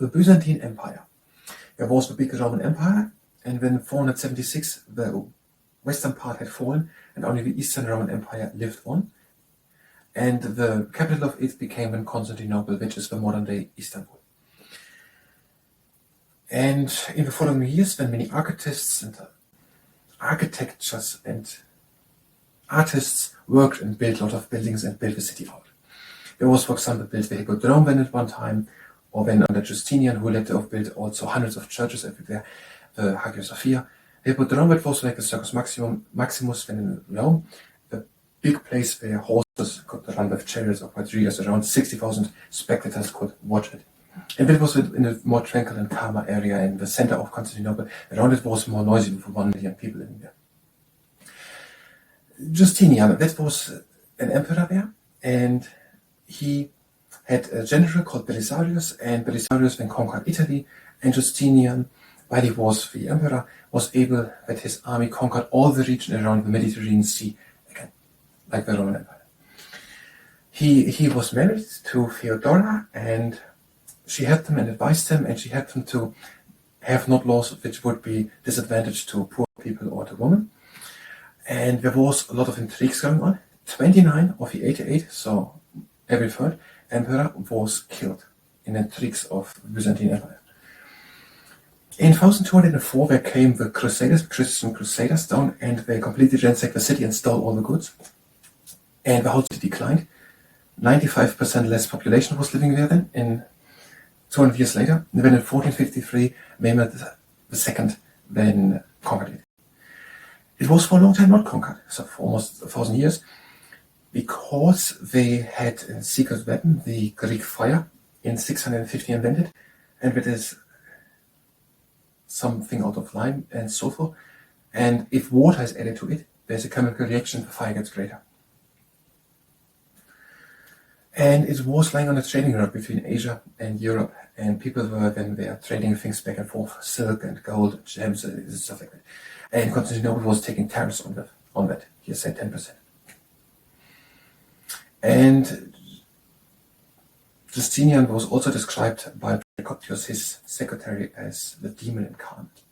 The Byzantine Empire. There was the big Roman Empire, and when 476 the western part had fallen and only the Eastern Roman Empire lived on, and the capital of it became in Constantinople, which is the modern-day Istanbul. And in the following years, when many architects and artists worked and built a lot of buildings and built the city out. There was, for example, built the Hippodrome when at one time, or when under Justinian, who later built also hundreds of churches everywhere, the Hagia Sophia. The Hippodrome, it was like the Circus Maximus when in Rome, the big place where horses could run with chariots or quadrilles. Around 60,000 spectators could watch it. And it was in a more tranquil and calmer area in the center of Constantinople. Around it was more noisy with 1 million people in there. Justinian, that was an emperor there, and he had a general called Belisarius, and Belisarius then conquered Italy, and Justinian, while he was the emperor, was able that his army conquered all the region around the Mediterranean Sea again, like the Roman Empire. He was married to Theodora, and she helped him and advised him, and she helped him to have not laws which would be disadvantage to poor people or to women. And there was a lot of intrigues going on. 29 of the 88, so every third emperor was killed in intrigues of the Byzantine Empire. In 1204 there came the Crusaders, Christian Crusaders down, and they completely ransacked the city and stole all the goods. And the whole city declined. 95% less population was living there then, in 200 years later. And then in 1453, Mehmed II then conquered it. It was for a long time not conquered, so for almost 1,000 years, because they had a secret weapon, the Greek fire, in 650 invented, and it is something out of lime and sulfur, and if water is added to it, there's a chemical reaction, the fire gets greater. And it was lying on a trading route between Asia and Europe, and people were then there trading things back and forth, silk and gold, gems, and stuff like that. And Constantinople was taking tariffs on that. He said 10%. And Justinian was also described by Procopius, his secretary, as the demon incarnate.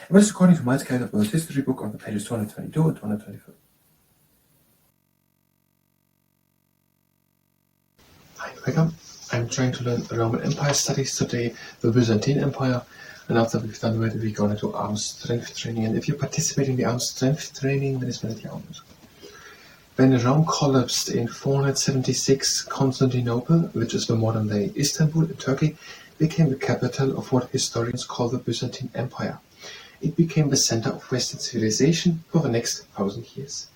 And that is according to my Scale of World History book on the pages 222 and 223. Hi, welcome. I'm trying to learn Roman Empire studies today, the Byzantine Empire, and after we've done that, we're going to do arm strength training. And if you participate in the arm strength training, then it's very honest. When Rome collapsed in 476, Constantinople, which is the modern-day Istanbul in Turkey, became the capital of what historians call the Byzantine Empire. It became the center of Western civilization for the next 1,000 years.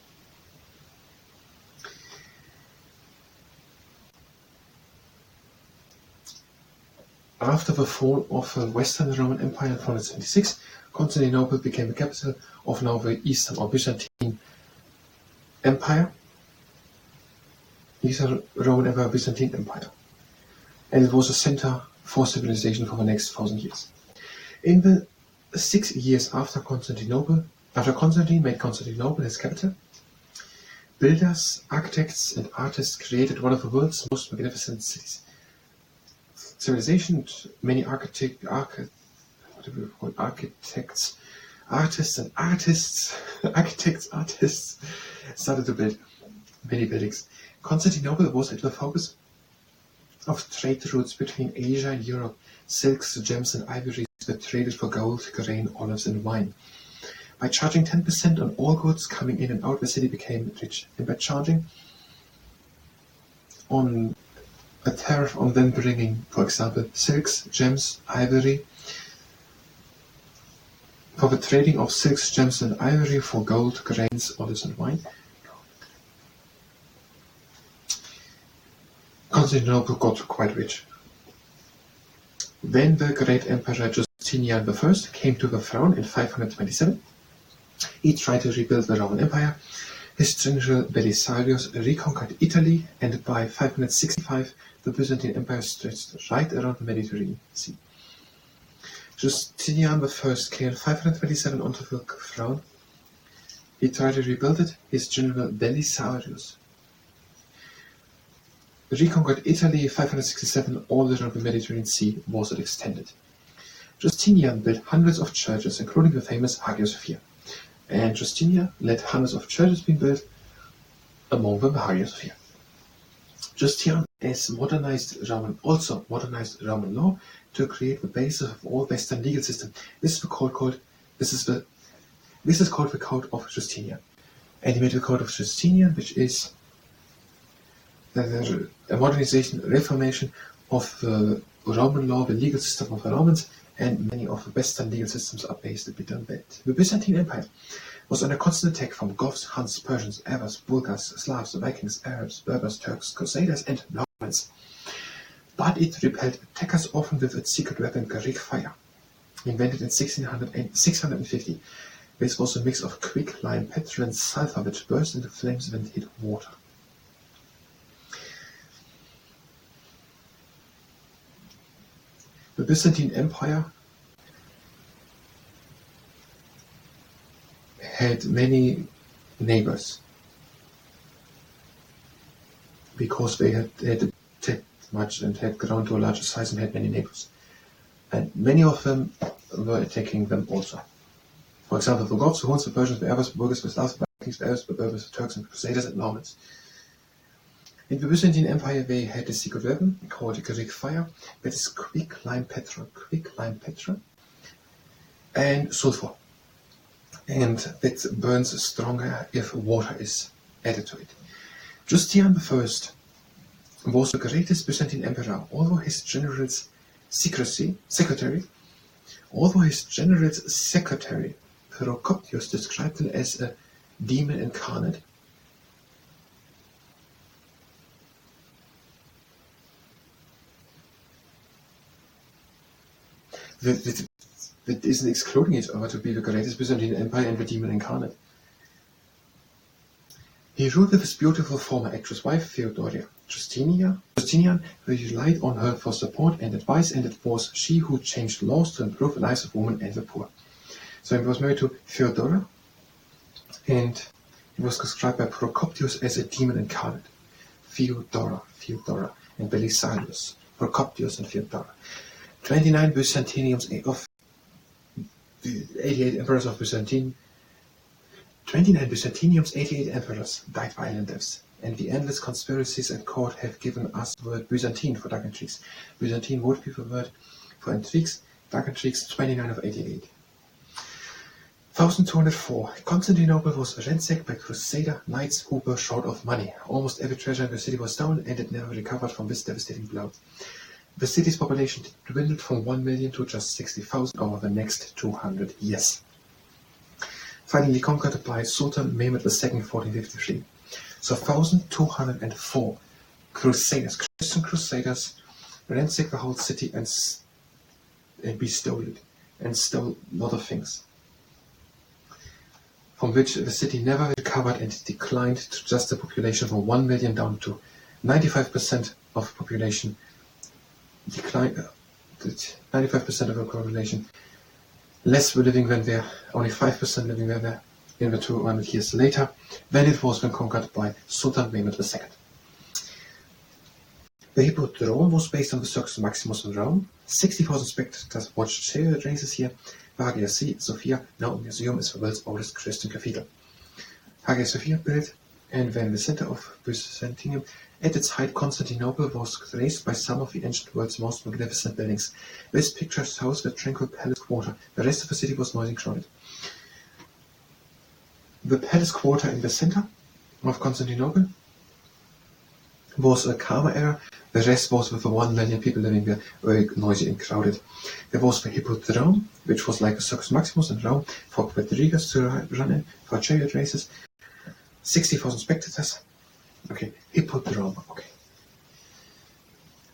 After the fall of the Western Roman Empire in 476, Constantinople became the capital of now the Eastern or Byzantine Empire, Eastern Roman Empire, Byzantine Empire. And it was a center for civilization for the next 1,000 years. In the 6 years after Constantine made Constantinople his capital, builders, architects, and artists created one of the world's most magnificent cities. Civilization, many artists started to build many buildings. Constantinople was at the focus of trade routes between Asia and Europe. Silks, gems, and ivories were traded for gold, grain, olives, and wine. By charging 10% on all goods coming in and out, the city became rich. And by charging on a tariff on them bringing, for example, silks, gems, ivory, for the trading of silks, gems, and ivory for gold, grains, olives, and wine, Constantinople got quite rich. When the great Emperor Justinian I came to the throne in 527, he tried to rebuild the Roman Empire. His general Belisarius reconquered Italy, and by 565 the Byzantine Empire stretched right around the Mediterranean Sea. Justinian I came 527 onto the throne. He tried to rebuild it. His general Belisarius reconquered Italy. 567, all the of the Mediterranean Sea was extended. Justinian built hundreds of churches, including the famous Hagia Sophia. And Justinian let hundreds of churches be built, among them the Hagia Sophia. Justinian also modernized Roman law to create the basis of all Western legal system. This is called the Code of Justinian. And he made the Code of Justinian, which is a modernization, reformation of the Roman law, the legal system of the Romans, and many of the Western legal systems are based a bit on that. The Byzantine Empire was under constant attack from Goths, Huns, Persians, Avars, Bulgars, Slavs, Vikings, Arabs, Berbers, Turks, Crusaders, and Normans. But it repelled attackers often with its secret weapon, Greek fire, invented in 650. This was a mix of quicklime, petrol, and sulfur, which burst into flames when it hit water. The Byzantine Empire had many neighbors because they had attacked much and had grown to a larger size and had many neighbors. And many of them were attacking them also. For example, the Goths, the Huns, the Persians, the Avars, the Bulgars, the Slavs, the Vikings, the Arabs, the Berbers, the Turks, and the Crusaders, and Normans. In the Byzantine Empire, they had a secret weapon called Greek fire, that is quicklime petrol, and sulfur. And that burns stronger if water is added to it. Justinian I was the greatest Byzantine emperor, although his general's secretary Procoptius described him as a demon incarnate. That isn't excluding each other to be the greatest Byzantine Empire and the demon incarnate. He ruled with his beautiful former actress wife, Theodoria. Justinian relied on her for support and advice, and it was she who changed laws to improve the lives of women and the poor. So he was married to Theodora, and he was described by Procoptius as a demon incarnate. Theodora, and Belisarius, Procoptius and Theodora. 29 Byzantiniums of the 88 emperors of Byzantine. 29 Byzantiniums, 88 emperors died violent deaths, and the endless conspiracies at court have given us the word Byzantine for dark intrigues. Byzantine would be the word for intrigues, dark intrigues, 29 of 88. 1204. Constantinople was ransacked by Crusader knights who were short of money. Almost every treasure in the city was stolen, and it never recovered from this devastating blow. The city's population dwindled from 1 million to just 60,000 over the next 200 years. Finally conquered by Sultan Mehmed II, 1453. So 1204 Crusaders, Christian Crusaders, ransacked the whole city and bestole it, and stole a lot of things, from which the city never recovered and declined to just a population from 1 million down to 95% of population. Declined 95% of the population. Less were living than there, only 5% living there in the 200 years later, when it was then conquered by Sultan Mehmed II. The Hippodrome was based on the Circus Maximus in Rome. 60,000 spectators watched chariot races here. The Hagia Sophia, now a museum, is the world's oldest Christian cathedral. Hagia Sophia built, and when the center of Byzantium, at its height, Constantinople was graced by some of the ancient world's most magnificent buildings. This picture shows the tranquil palace quarter. The rest of the city was noisy and crowded. The palace quarter in the center of Constantinople was a calmer era. The rest was with the 1 million people living there, very noisy and crowded. There was the Hippodrome, which was like a Circus Maximus in Rome, for quadrigas to run in, for chariot races. 60,000 spectators. Okay, Hippodrome. Okay.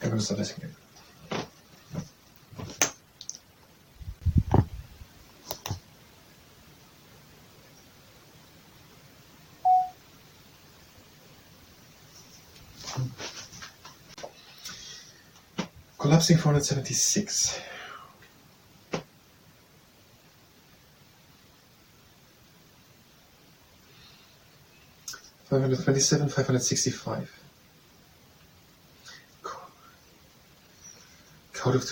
I'm going to start this again. Collapsing 476. (527, 565). Court of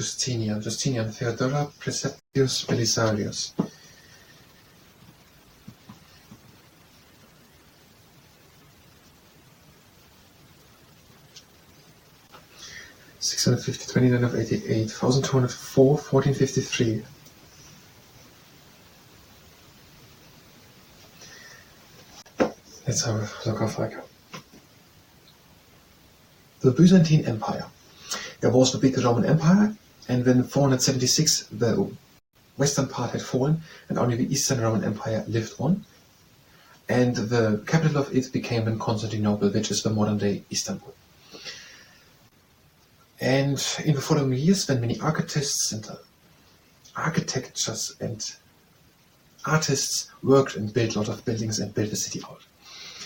Justinian, Theodora Preceptius Belisarius. (650, 29 of 88, 1204, 1453). Let's have a look off like the Byzantine Empire. There was the big Roman Empire, and then 476 the western part had fallen, and only the Eastern Roman Empire lived on. And the capital of it became then Constantinople, which is the modern day Istanbul. And in the following years, when many architects and artists worked and built a lot of buildings and built the city out.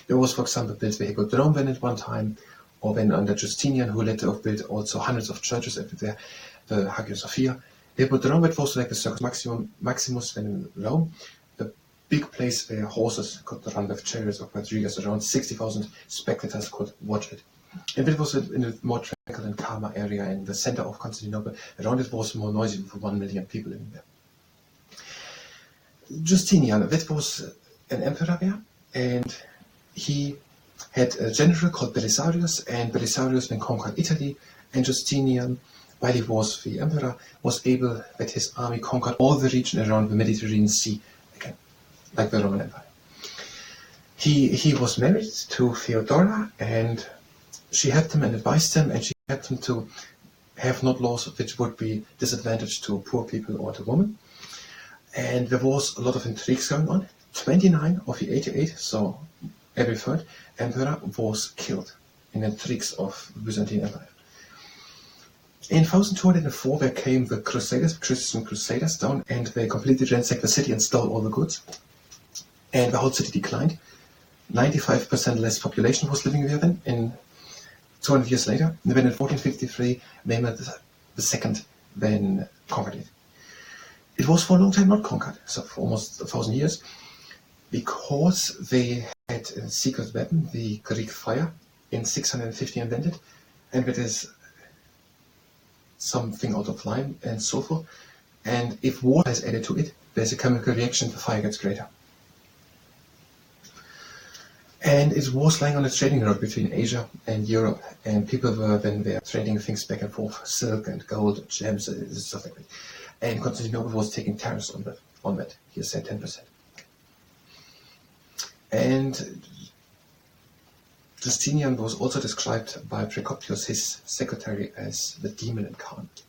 There was, for example, built the Hippodrome then at one time, or when under Justinian, who later built also hundreds of churches everywhere, the Hagia Sophia. The Hippodrome, it was like the Circus Maximus when in Rome, the big place where horses could run with chariots of Rodriguez. Around 60,000 spectators could watch it. And it was in a more tranquil and calmer area in the center of Constantinople. Around it was more noisy for 1 million people in there. Justinian, that was an emperor there, and he had a general called Belisarius, and Belisarius then conquered Italy, and Justinian, while he was the emperor, was able that his army conquered all the region around the Mediterranean Sea again, like the Roman Empire. He was married to Theodora, and she helped him and advised him, and she helped him to have not laws which would be disadvantage to poor people or to women. And there was a lot of intrigues going on. 29 of the 88, so every third emperor was killed in intrigues of the Byzantine Empire. In 1204 there came the Crusaders, Christian Crusaders down, and they completely ransacked the city and stole all the goods. And the whole city declined. 95% less population was living there then, in 200 years later. And then in 1453, Mehmed II then conquered it. It was for a long time not conquered, so for almost 1,000 years, because they had a secret weapon, the Greek fire, in 650 invented, and it is something out of lime and sulfur, and if water is added to it, there's a chemical reaction, the fire gets greater. And it was lying on a trading route between Asia and Europe, and people were then there trading things back and forth, silk and gold, gems, stuff like that. And Constantinople was taking tariffs on that. He said 10%. And Justinian was also described by Procopius, his secretary, as the demon incarnate.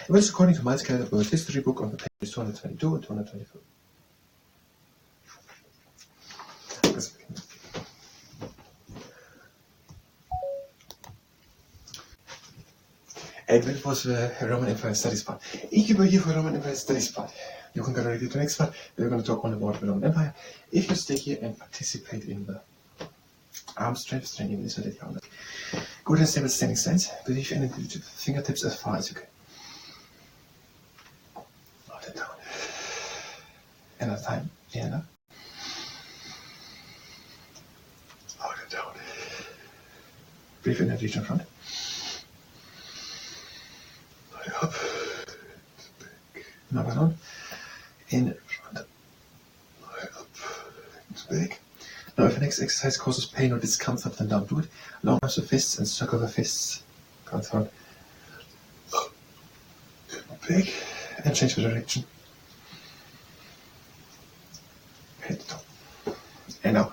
It was according to Miles Keller's World History book on the pages 222 and 224. And that was the Roman Empire Studies part. Ik heb hier voor Roman Empire Studies part. You can go directly to the next part. We're going to talk only about the Roman Empire. If you stay here and participate in the Armstrength training, this will let you on. Good and stable standing stance. Believe in the fingertips as far as you can. Out and down. Another time. In up. Out and down. Breathe in and reach in front. Up, back, now on, in front, up, back. Now if the next exercise causes pain or discomfort, then don't do it. Long arms with fists and circle the fists. Go front, up, back, and change the direction. Head down. And now,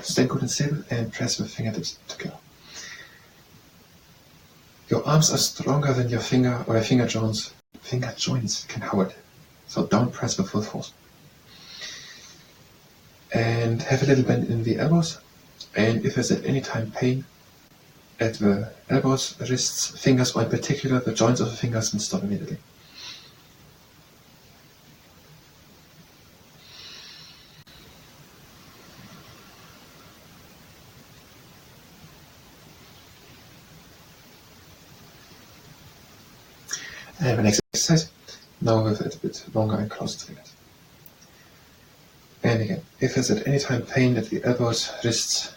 stand good and stable and press with fingertips together. Your arms are stronger than your finger or your finger joints. Finger joints can hold. So don't press with full force. And have a little bend in the elbows. And if there's at any time pain at the elbows, wrists, fingers, or in particular the joints of the fingers, then stop immediately. And the next exercise, now with it a bit longer and closer to it. And again, if there's at any time pain at the elbows, wrists,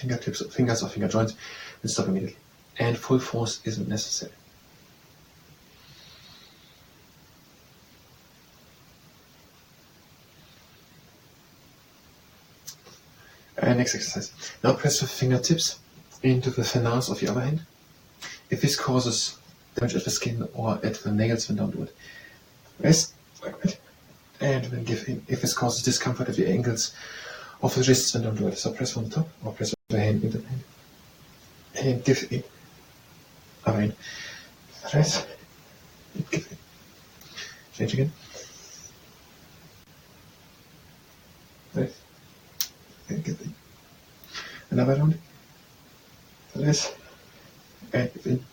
fingertips, fingers or finger joints, then stop immediately. and full force isn't necessary. And next exercise. Now press the fingertips into the finals of your other hand. If this causes damage at the skin or at the nails, then don't do it. Rest, like that, and then give in. If this causes discomfort at the ankles of the wrists, then don't do it. So press from the top or press with the hand into the hand. And give in. Other hand. Rest, and give in. Change again. Rest, and give in. Another round. Rest, and give in.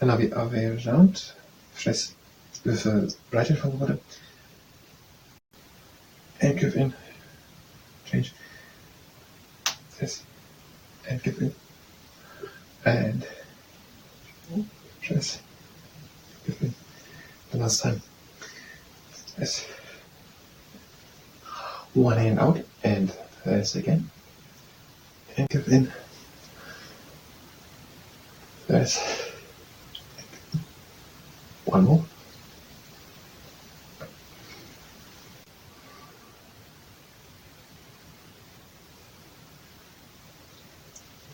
And now the other way around. Press with the right hand from the bottom. And give in. Change. Press. And give in. And press. Give in. The last time. Press. One hand out and press again. And give in. Press. One more.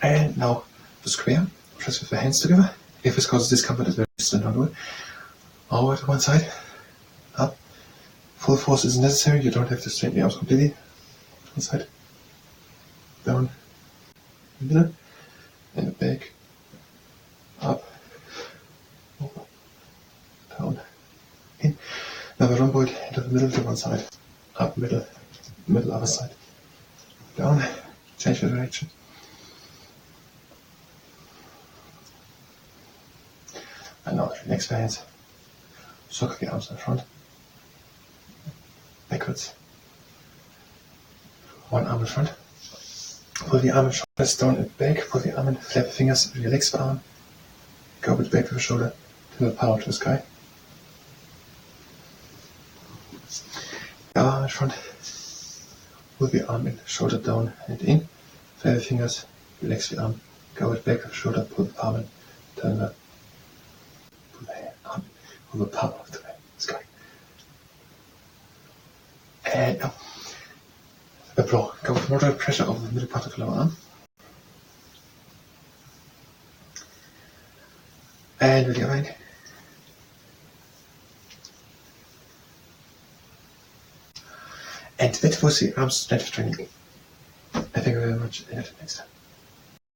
And now the square. Press with the hands together. If this causes discomfort at the wrist, then don't do it. Over to one side. Up. Full force is necessary. You don't have to straighten the arms completely. One side. Down. Middle. And back. Up. Over. Down. In. Now the rhomboid into the middle to one side. Up, middle. Middle, other side. Down. Change the direction. And now relax the hands. Circle the arms in front. Backwards. One arm in front. Pull the arm and shoulders down and back. Pull the arm and flap the fingers. Relax the arm. Go with back to the shoulder. To the palm to the sky. The arm in front. Pull the arm in. Shoulder down and in. Flap the fingers. Relax the arm. Go with back to the shoulder. Pull the palm in. Turn the arm. Pull the palm to the sky. And now. A blow. Go with moderate pressure over the middle part of the lower arm. And with the other hand. And that was the arm strength training. Thank you very much, and until next time.